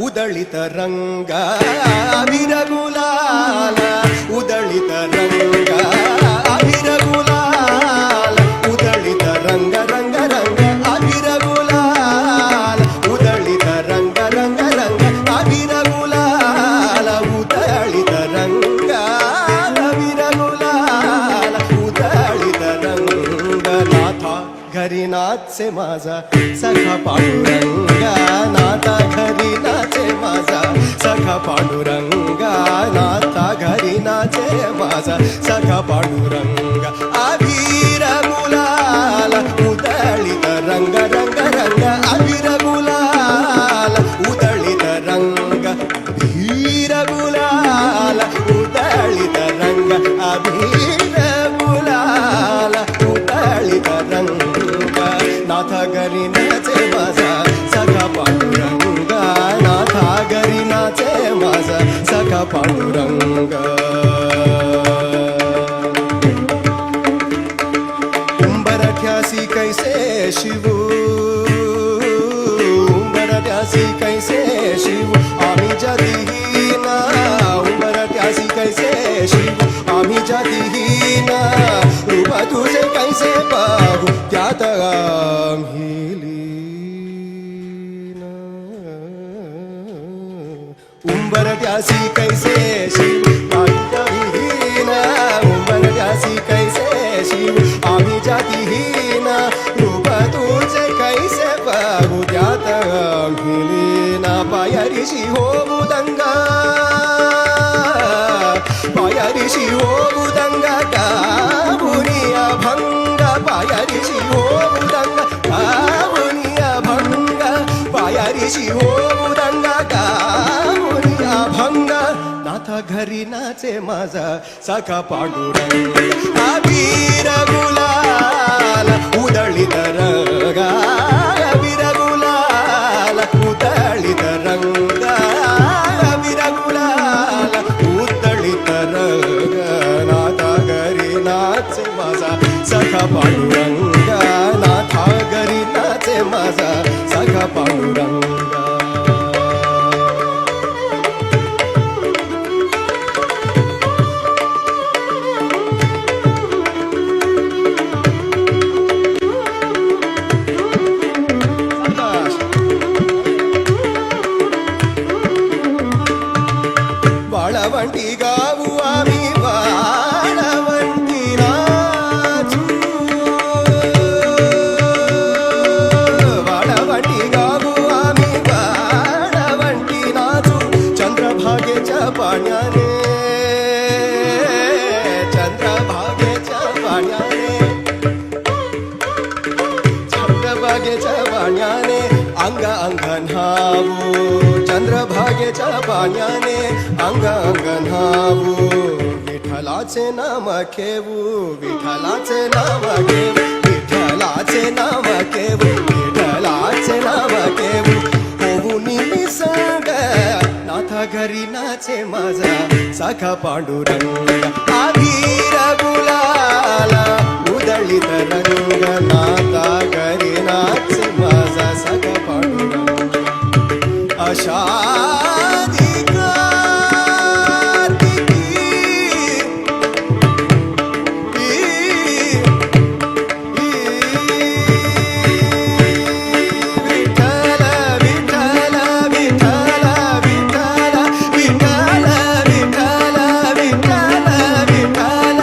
उदळित रंग अभिर गुलाल उदळित रंग अभिर गुलाल उदळित रंग रंग रंग अभिर गुलाल उदळित रंग रंग रंग अभिर गुलाल उदळित रंग अभिर गुलाल उदळित रंग नाथा घरी नाचे माझा सखा पांडुरंगा नाथा घरी नाचे माझा सखा पांडुरंगा नाथा घरी नाचे माझा सखा पांडुरंगा अभिर गुलाल उदळित रंग रंग रंग अभिर गुलाल उदळित रंग अभिर गुलाल उदळित रंग अभिर गुलाल उदळित रंग नाथा घरी नाचे माझा सखा पांडुरंगा नाथा घरी नाचे माझा सखा पांडुरंग उंबरठ्यासी कैसे शिवू उंबरठ्यासी कैसे शिवू आम्ही जातीहीन उंबरठ्यासी कैसे शिवू आम्ही जातीहीन रूप तुझे कैसे पाहू त्यात आम्ही लीन उंबरठ्यासी कैसे शिव आम्ही जातीहीन उंबरठ्यासी कैसे शिव आम्ही जातीहीन रूप तुझे कैसे पाहू त्यात आम्ही लीन पायारीशी होऊ दंगा पायारीशी होऊ दंगा का बुनिया भंग पायारीशी होऊ दंगा का बुनिया भंग पायारीशी होऊ दंगा का बुनिया भंग नाथा घरी नाचे माझा सखा पांडुरंग अभिर गुलाल उदळित रंग अभिर गुलाल उदळित रंग अभिर गुलाल उदळित रंग नाथा घरी नाचे माझा सखा पांडुरंगा नाथा घरी नाचे माझा सखा पांडुरंगा वाळवंटी गाऊ आम्ही वाळवंटी नाचू वाळवंटी गाऊ आम्ही वाळवंटी नाचू चंद्रभागेच्या पाण्याने चंद्रभागेच्या पाण्याने चंद्रभागेच्या पाण्याने अंग अंग न्हावू चंद्रभागेच्या पाण्याने अंग अंग न्हावू विठ्ठलाचे नाम घेऊ विठ्ठलाचे नाम घेऊ विठ्ठलाचे नाम घेऊ विठ्ठलाचे नाम घेऊ होऊ निसंग नाथा घरी नाचे माझा सखा पांडुरंग अभिर गुलाल उदळित रंग नाथा घरी नाचे माझा सखा पांडुरंग आषाढी कार्तिकी विठ्ठल विठ्ठल विठ्ठल विठ्ठल विठ्ठल विठ्ठल विठ्ठल विठ्ठल